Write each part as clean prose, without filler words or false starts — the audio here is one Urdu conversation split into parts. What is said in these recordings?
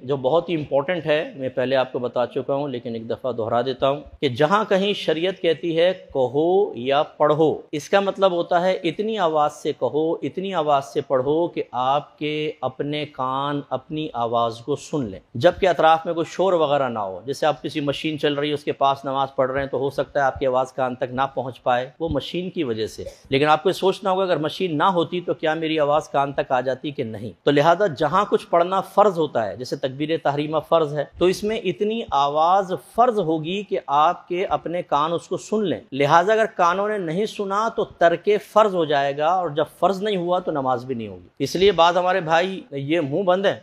جو بہت ہی امپورٹنٹ ہے، میں پہلے آپ کو بتا چکا ہوں لیکن ایک دفعہ دہرا دیتا ہوں کہ جہاں کہیں شریعت کہتی ہے کہو یا پڑھو، اس کا مطلب ہوتا ہے اتنی آواز سے کہو، اتنی آواز سے پڑھو کہ آپ کے اپنے کان اپنی آواز کو سن لیں، جبکہ اطراف میں کوئی شور وغیرہ نہ ہو۔ جیسے آپ کسی مشین چل رہی ہے، اس کے پاس نماز پڑھ رہے ہیں، تو ہو سکتا ہے آپ کی آواز کان تک نہ پہنچ پائے، وہ مشین کی وجہ سے، لیکن آپ کو سوچنا ہوگا اگر مشین نہ ہوتی تو کیا میری آواز کان تک آ جاتی کہ نہیں۔ تو لہذا جہاں کچھ پڑھنا فرض ہوتا ہے، جیسے تکبیر تحریمہ فرض ہے، تو اس میں اتنی آواز فرض ہوگی کہ آپ کے اپنے کان اس کو سن لیں۔ لہذا اگر کانوں نے نہیں سنا تو ترک فرض ہو جائے گا، اور جب فرض نہیں ہوا تو نماز بھی نہیں ہوگی۔ اس لیے بعض ہمارے بھائی یہ منہ بند ہیں،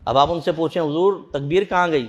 اب آپ ان سے پوچھیں حضور تکبیر کہاں گئی؟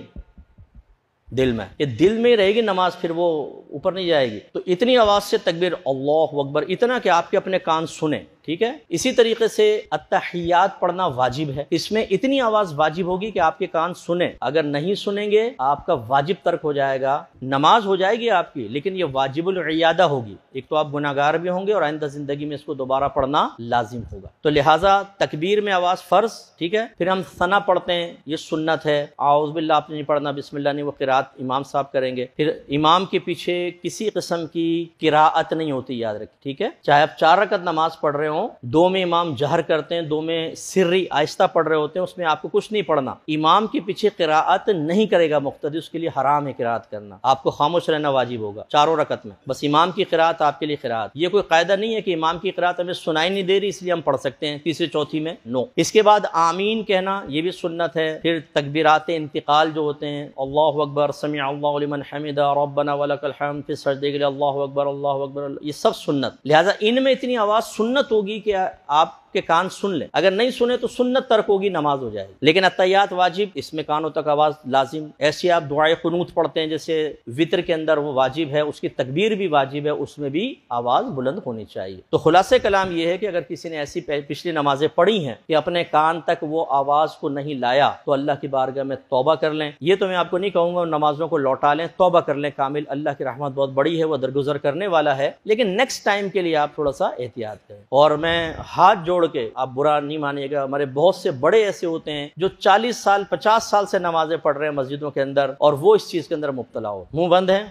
دل میں، یہ دل میں ہی رہے گی نماز، پھر وہ اوپر نہیں جائے گی۔ تو اتنی آواز سے تکبیر اللہ اکبر، اتنا کہ آپ کے اپنے کان سنیں، ٹھیک ہے۔ اسی طریقے سے التحیات پڑھنا واجب ہے، اس میں اتنی آواز واجب ہوگی کہ آپ کے کان سنیں، اگر نہیں سنیں گے آپ کا واجب ترک ہو جائے گا، نماز ہو جائے گی آپ کی لیکن یہ واجب العیادہ ہوگی، ایک تو آپ گناہگار بھی ہوں گے اور آئندہ زندگی میں اس کو دوبارہ پڑھنا لازم ہوگا۔ تو لہٰذا تکبیر میں آواز فرض، ٹھیک ہے۔ پھر ہم ثنا پڑھتے ہیں، یہ سنت ہے، اعوذ باللہ آپ نے نہیں پڑھنا، بسم اللہ نہیں، وہ قرات امام صاحب کریں گے۔ پھر امام کے پیچھے کسی قسم کی قراءت نہیں ہوتی، یاد رکھیں، ٹھیک ہے۔ چاہے آپ 4 رکعت نماز پڑھ رہے ہوں، دو میں امام جہر کرتے ہیں، دو میں سری آہستہ پڑھ رہے ہوتے ہیں، اس میں آپ کو کچھ نہیں پڑھنا۔ امام کے پیچھے قراءت نہیں کرے گا مقتدی، اس کے لیے حرام ہے قراءت کرنا، آپ کو خاموش رہنا واجب ہوگا 4 رکعت میں، بس امام کی قراءت آپ کے لیے قراءت۔ یہ کوئی قاعدہ نہیں ہے کہ امام کی قراءت ہمیں سنائی نہیں دے رہی اس لیے ہم پڑھ سکتے ہیں تیسری چوتھی میں، نو۔ اس کے بعد آمین کہنا، یہ بھی سنت ہے۔ پھر تکبیرات انتقال جو ہوتے ہیں، اللہ اکبر، سمع اللہ لمن حمدہ، ربنا ولک الحمد، پھر سجدے کے لیے اللہ اکبر اللہ اکبر، یہ سب سنت۔ لہٰذا ان میں اتنی آواز سنت ہوگی کہ آپ کے کان سن لیں، اگر نہیں سنے تو سنت ترک ہوگی، نماز ہو جائے گی۔ لیکن التحیات واجب، اس میں کانوں تک آواز لازم۔ ایسے آپ دعائے قنوت پڑھتے ہیں جیسے وطر کے اندر، وہ واجب ہے، اس کی تکبیر بھی واجب ہے، اس میں بھی آواز بلند ہونی چاہیے۔ تو خلاصہ کلام یہ ہے کہ اگر کسی نے ایسی پچھلی نمازیں پڑھی ہیں کہ اپنے کان تک وہ آواز کو نہیں لایا تو اللہ کی بارگاہ میں توبہ کر لیں۔ یہ تو میں آپ کو نہیں کہوں گا نمازوں کو لوٹا لیں، توبہ کر لیں کامل، اللہ کی رحمت بہت بڑی ہے، وہ درگزر کرنے والا ہے، لیکن نیکسٹ ٹائم کے لیے آپ تھوڑا سا احتیاط کریں۔ اور میں ہاتھ جوڑ کے، آپ برا نہیں مانیے گا، ہمارے بہت سے بڑے ایسے ہوتے ہیں جو 40 سال 50 سال سے نمازیں پڑھ رہے ہیں مسجدوں کے اندر، اور وہ اس چیز کے اندر مبتلا ہو، منہ بند ہیں،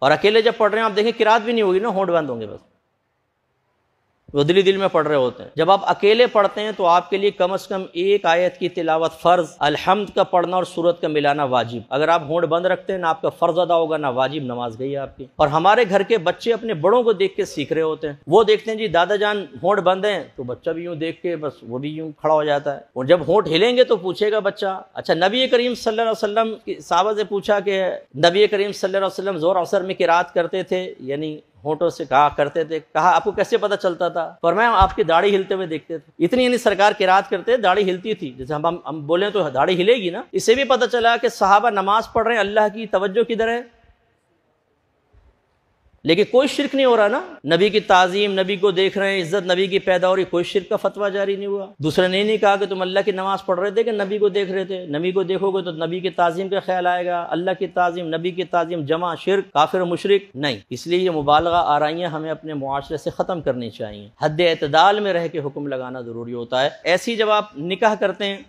اور اکیلے جب پڑھ رہے ہیں آپ دیکھیں قرات بھی نہیں ہوگی نا، ہونٹ بند ہوں گے، بس وہ دل ہی دل میں پڑھ رہے ہوتے ہیں۔ جب آپ اکیلے پڑھتے ہیں تو آپ کے لیے کم از کم ایک آیت کی تلاوت فرض، الحمد کا پڑھنا اور سورت کا ملانا واجب۔ اگر آپ ہونٹ بند رکھتے ہیں، نہ آپ کا فرض ادا ہوگا نہ واجب، نماز گئی آپ کی۔ اور ہمارے گھر کے بچے اپنے بڑوں کو دیکھ کے سیکھ رہے ہوتے ہیں، وہ دیکھتے ہیں جی دادا جان ہونٹ بند ہیں تو بچہ بھی یوں دیکھ کے بس وہ بھی یوں کھڑا ہو جاتا ہے، اور جب ہونٹ ہلیں گے تو پوچھے گا بچہ۔ اچھا، نبی کریم صلی اللہ علیہ وسلم صحابہ سے پوچھا کہ نبی کریم صلی اللہ علیہ وسلم زور اثر میں قرات کرتے تھے، یعنی ہونٹوں سے کہا کرتے تھے، کہا آپ کو کیسے پتہ چلتا تھا؟ فرمایا آپ کی داڑھی ہلتے ہوئے دیکھتے تھے، اتنی یعنی سرکار قرات کرتے داڑھی ہلتی تھی، جیسے ہم بولیں تو داڑھی ہلے گی نا۔ اس سے بھی پتہ چلا کہ صحابہ نماز پڑھ رہے ہیں، اللہ کی توجہ کدھر ہے، لیکن کوئی شرک نہیں ہو رہا نا، نبی کی تعظیم، نبی کو دیکھ رہے ہیں، عزت نبی کی پیدا ہو رہی، کوئی شرک کا فتویٰ جاری نہیں ہوا۔ دوسرے نے نہیں کہا کہ تم اللہ کی نماز پڑھ رہے تھے کہ نبی کو دیکھ رہے تھے، نبی کو دیکھو گے تو نبی کی تعظیم کا خیال آئے گا، اللہ کی تعظیم، نبی کی تعظیم جمع شرک، کافر و مشرک نہیں۔ اس لیے یہ مبالغہ آرائیاں ہمیں اپنے معاشرے سے ختم کرنی چاہیے، حد اعتدال میں رہ کے حکم لگانا ضروری ہوتا ہے۔ ایسی جب آپ نکاح کرتے ہیں،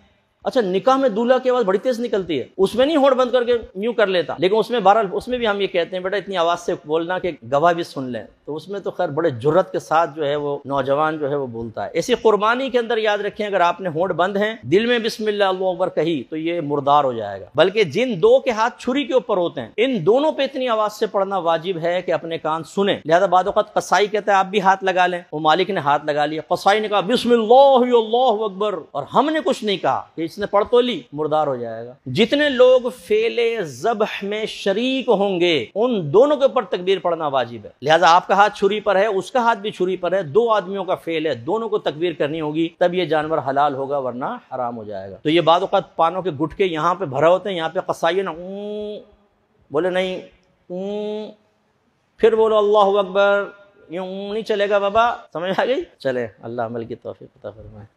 اچھا نکاح میں دولہا کی آواز بڑی تیز نکلتی ہے، اس میں نہیں ہونٹ بند کر کے یوں کر لیتا، لیکن اس میں بہرحال اس میں بھی ہم یہ کہتے ہیں بیٹا اتنی آواز سے بولنا کہ گواہ بھی سن لیں، تو اس میں تو خیر بڑے جرت کے ساتھ جو ہے وہ نوجوان جو ہے وہ بولتا ہے۔ ایسی قربانی کے اندر یاد رکھیں، اگر آپ نے ہونٹ بند ہیں، دل میں بسم اللہ اللہ اکبر کہی تو یہ مردار ہو جائے گا، بلکہ جن دو کے ہاتھ چھری کے اوپر ہوتے ہیں ان دونوں پہ اتنی آواز سے پڑھنا واجب ہے کہ اپنے کان سنیں۔ لہذا بعض اوقات قصائی کہتا ہے آپ بھی ہاتھ لگا لیں، وہ مالک نے ہاتھ لگا لیا، قصائی نے کہا بسم اللہ اللہ اکبر، اور ہم نے کچھ نہیں کہا کہ اس نے پڑھ تو لی، مردار ہو جائے گا۔ جتنے لوگ فعل ذبح میں شریک ہوں گے ان دونوں کے اوپر تکبیر پڑھنا واجب ہے۔ لہذا آپ کا ہاتھ چھری پر ہے، اس کا ہاتھ بھی چھری پر ہے، دو آدمیوں کا فعل ہے، دونوں کو تکبیر کرنی ہوگی، تب یہ جانور حلال ہوگا ورنہ حرام ہو جائے گا۔ تو یہ بعض اوقات پانوں کے گٹکے یہاں پہ بھرے ہوتے ہیں، یہاں پہ قصائی نا بولے نہیں، پھر بولو اللہ اکبر، یوں نہیں چلے گا بابا، سمجھ آ گئی؟ چلے اللہ عمل کی توفیق عطا فرمائے۔